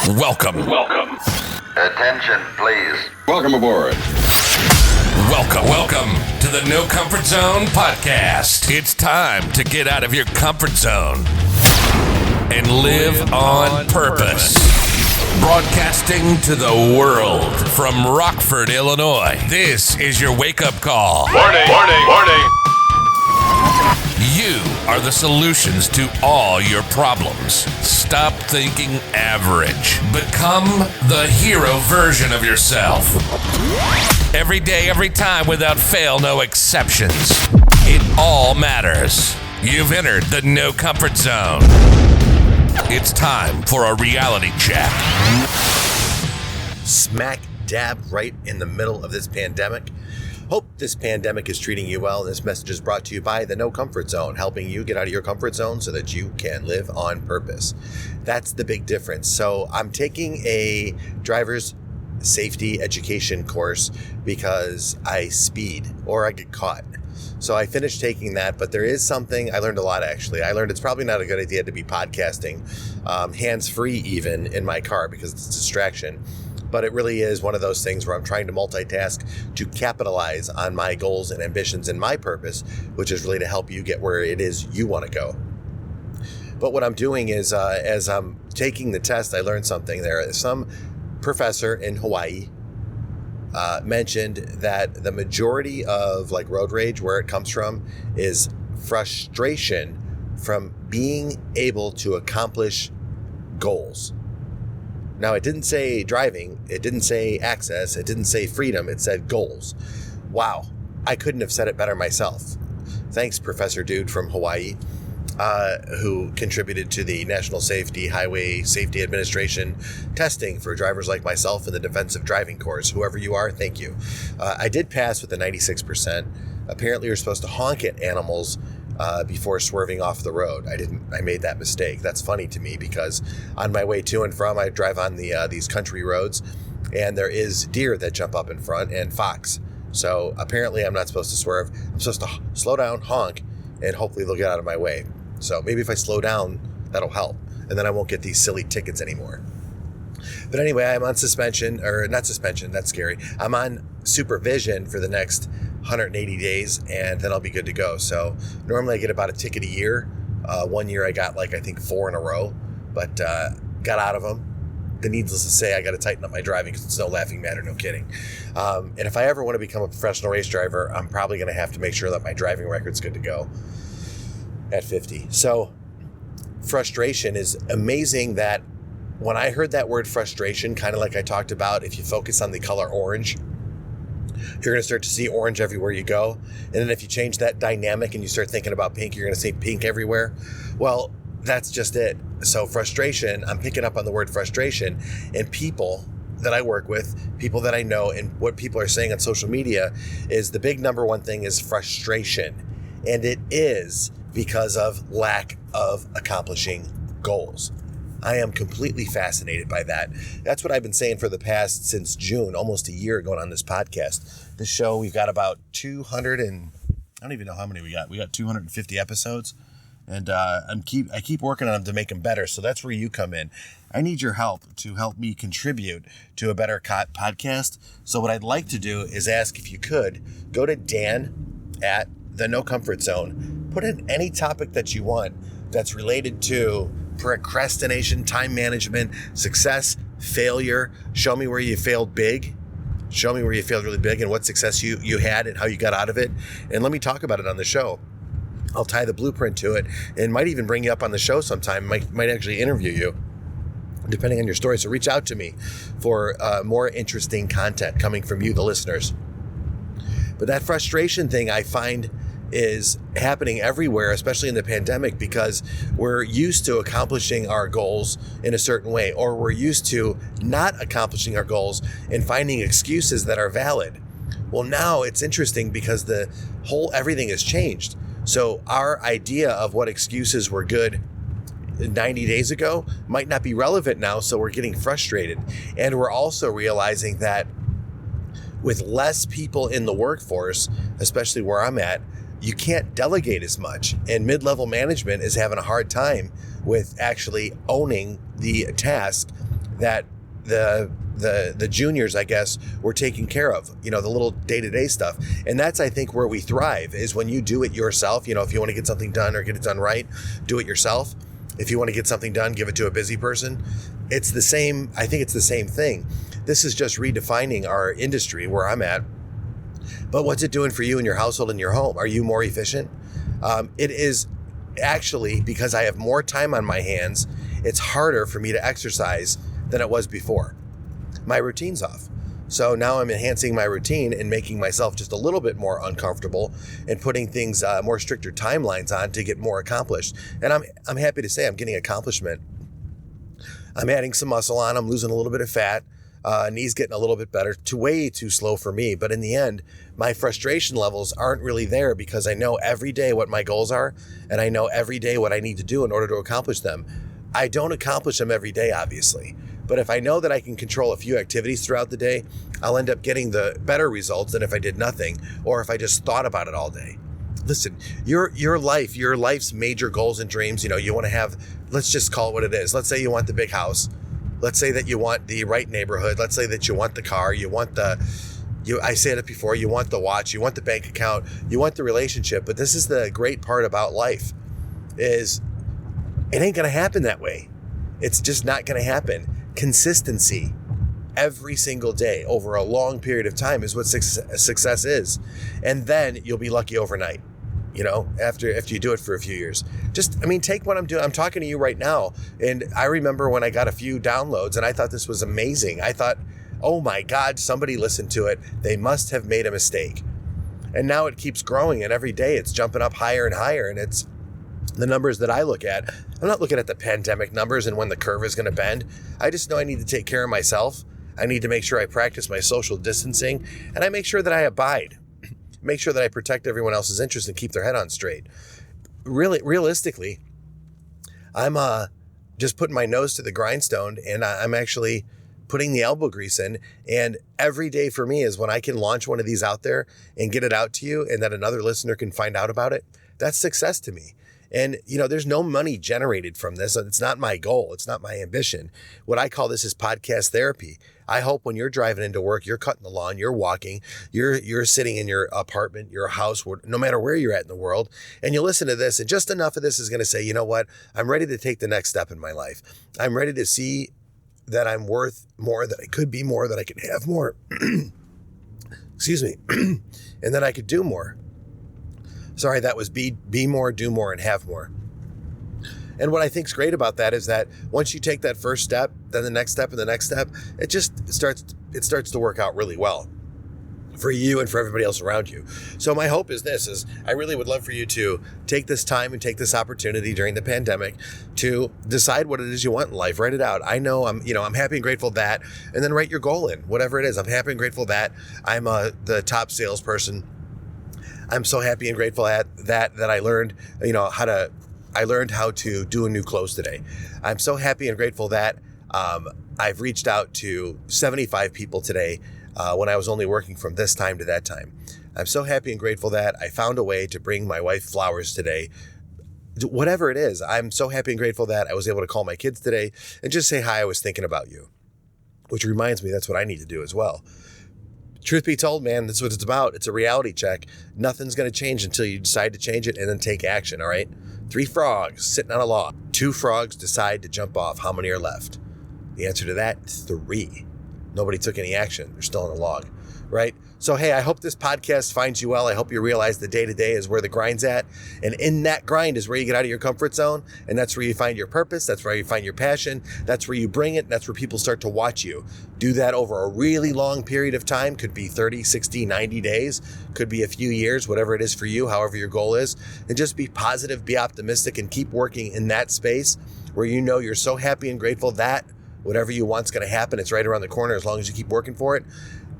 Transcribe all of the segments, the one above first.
Welcome. Attention, please. Welcome aboard. Welcome to the No Comfort Zone podcast. It's time to get out of your comfort zone and live on purpose. Broadcasting to the world from Rockford, Illinois. This is your wake-up call. Warning. You are the solutions to all your problems. Stop thinking average. Become the hero version of yourself. Every day, every time, without fail, no exceptions. It all matters. You've entered the No Comfort Zone. It's time for a reality check. Smack dab right in the middle of this pandemic. Hope this pandemic is treating you well. This message is brought to you by the No Comfort Zone, helping you get out of your comfort zone so that you can live on purpose. That's the big difference. So I'm taking a driver's safety education course because I speed or I get caught. So I finished taking that, but there is something, I learned a lot actually. I learned it's probably not a good idea to be podcasting, hands-free even in my car because it's a distraction. But it really is one of those things where I'm trying to multitask to capitalize on my goals and ambitions and my purpose, which is really to help you get where it is you want to go. But what I'm doing is, as I'm taking the test, I learned something there. Some professor in Hawaii mentioned that the majority of like road rage, where it comes from, is frustration from being able to accomplish goals. Now, it didn't say driving, it didn't say access, it didn't say freedom, it said goals. Wow, I couldn't have said it better myself. Thanks, Professor Dude from Hawaii, who contributed to the National Highway Safety Administration testing for drivers like myself in the defensive driving course. Whoever you are, thank you. I did pass with a 96%. Apparently, you're supposed to honk at animals before swerving off the road. I made that mistake. That's funny to me because on my way to and from, I drive on these country roads, and there is deer that jump up in front and fox. So apparently I'm not supposed to swerve. I'm supposed to slow down, honk, and hopefully they'll get out of my way. So maybe if I slow down, that'll help, and then I won't get these silly tickets anymore. But anyway, I'm on not suspension, that's scary. I'm on supervision for the next 180 days, and then I'll be good to go. So normally I get about a ticket a year. 1 year I got I think 4 in a row, but got out of them. Needless to say, I got to tighten up my driving because it's no laughing matter, no kidding. And if I ever want to become a professional race driver, I'm probably going to have to make sure that my driving record's good to go at 50. So frustration is amazing. That when I heard that word frustration, kind of like I talked about, if you focus on the color orange, you're going to start to see orange everywhere you go. And then if you change that dynamic and you start thinking about pink, you're going to see pink everywhere. Well, that's just it. So frustration, I'm picking up on the word frustration, and people that I work with, people that I know, and what people are saying on social media is the big number one thing is frustration. And it is because of lack of accomplishing goals. I am completely fascinated by that. That's what I've been saying for the past, since June, almost a year going on this podcast. This show, we've got about 200 and, I don't even know how many we got. We got 250 episodes, and I keep working on them to make them better. So that's where you come in. I need your help to help me contribute to a better podcast. So what I'd like to do is ask if you could go to Dan at the No Comfort Zone. Put in any topic that you want that's related to procrastination, time management, success, failure. Show me where you failed big. Show me where you failed really big and what success you had and how you got out of it. And let me talk about it on the show. I'll tie the blueprint to it and might even bring you up on the show sometime. Might actually interview you, depending on your story. So reach out to me for more interesting content coming from you, the listeners. But that frustration thing I find is happening everywhere, especially in the pandemic, because we're used to accomplishing our goals in a certain way, or we're used to not accomplishing our goals and finding excuses that are valid. Well, now it's interesting because everything has changed. So our idea of what excuses were good 90 days ago might not be relevant now, so we're getting frustrated. And we're also realizing that with less people in the workforce, especially where I'm at, you can't delegate as much. And mid-level management is having a hard time with actually owning the task that the juniors, I guess, were taken care of, the little day-to-day stuff. And that's, I think, where we thrive, is when you do it yourself. If you want to get something done or get it done right, do it yourself. If you want to get something done, give it to a busy person. It's the same. I think it's the same thing. This is just redefining our industry where I'm at. But what's it doing for you and your household and your home? Are you more efficient? It is actually, because I have more time on my hands, it's harder for me to exercise than it was before. My routine's off. So now I'm enhancing my routine and making myself just a little bit more uncomfortable and putting things, more stricter timelines on to get more accomplished. And I'm happy to say I'm getting accomplishment. I'm adding some muscle on. I'm losing a little bit of fat. Knees getting a little bit better. Way too slow for me. But in the end, my frustration levels aren't really there because I know every day what my goals are, and I know every day what I need to do in order to accomplish them. I don't accomplish them every day, obviously. But if I know that I can control a few activities throughout the day, I'll end up getting the better results than if I did nothing or if I just thought about it all day. Listen, your life's major goals and dreams, you want to have, let's just call it what it is. Let's say you want the big house. Let's say that you want the right neighborhood. Let's say that you want the car. You want I said it before, you want the watch, you want the bank account, you want the relationship. But this is the great part about life, is it ain't going to happen that way. It's just not going to happen. Consistency every single day over a long period of time is what success is. And then you'll be lucky overnight, after you do it for a few years. Take what I'm doing. I'm talking to you right now. And I remember when I got a few downloads and I thought this was amazing. I thought, oh my God, somebody listened to it. They must have made a mistake. And now it keeps growing, and every day it's jumping up higher and higher. And it's the numbers that I look at. I'm not looking at the pandemic numbers and when the curve is going to bend. I just know I need to take care of myself. I need to make sure I practice my social distancing, and I make sure that I abide. Make sure that I protect everyone else's interests and keep their head on straight. Really, realistically, I'm just putting my nose to the grindstone, and I'm actually putting the elbow grease in. And every day for me is when I can launch one of these out there and get it out to you, and that another listener can find out about it. That's success to me. And, there's no money generated from this. It's not my goal. It's not my ambition. What I call this is podcast therapy. I hope when you're driving into work, you're cutting the lawn, you're walking, you're sitting in your apartment, your house, no matter where you're at in the world, and you listen to this, and just enough of this is going to say, you know what? I'm ready to take the next step in my life. I'm ready to see that I'm worth more, that I could be more, that I could have more. Excuse me. And that I could do more. Sorry, that was be more, do more, and have more. And what I think is great about that is that once you take that first step, then the next step and the next step, it starts to work out really well for you and for everybody else around you. So my hope is I really would love for you to take this time and take this opportunity during the pandemic to decide what it is you want in life. Write it out. I know I'm happy and grateful that, and then write your goal in, whatever it is. I'm happy and grateful that I'm the top salesperson. I'm so happy and grateful at that I learned, how to do a new close today. I'm so happy and grateful that I've reached out to 75 people today when I was only working from this time to that time. I'm so happy and grateful that I found a way to bring my wife flowers today. Whatever it is, I'm so happy and grateful that I was able to call my kids today and just say, hi, I was thinking about you. Which reminds me, that's what I need to do as well. Truth be told, man, that's what it's about. It's a reality check. Nothing's going to change until you decide to change it and then take action, all right? 3 frogs sitting on a log. 2 frogs decide to jump off. How many are left? The answer to that, 3. Nobody took any action. They're still on a log, right? So, hey, I hope this podcast finds you well. I hope you realize the day-to-day is where the grind's at. And in that grind is where you get out of your comfort zone. And that's where you find your purpose. That's where you find your passion. That's where you bring it. And that's where people start to watch you. Do that over a really long period of time. Could be 30, 60, 90 days. Could be a few years, whatever it is for you, however your goal is. And just be positive, be optimistic, and keep working in that space where you're so happy and grateful that whatever you want's going to happen. It's right around the corner as long as you keep working for it.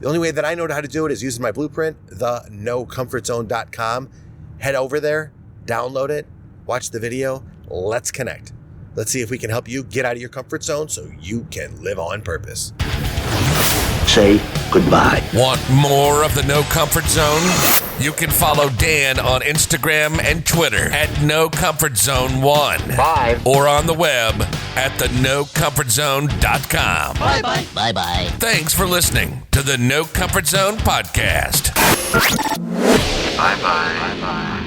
The only way that I know how to do it is using my blueprint, thenocomfortzone.com. Head over there, download it, watch the video. Let's connect. Let's see if we can help you get out of your comfort zone so you can live on purpose. Say goodbye. Want more of the No Comfort Zone? You can follow Dan on Instagram and Twitter at NoComfortZone1. Bye. Or on the web, at thenocomfortzone.com. Bye-bye. Bye-bye. Thanks for listening to the No Comfort Zone podcast. Bye-bye. Bye-bye.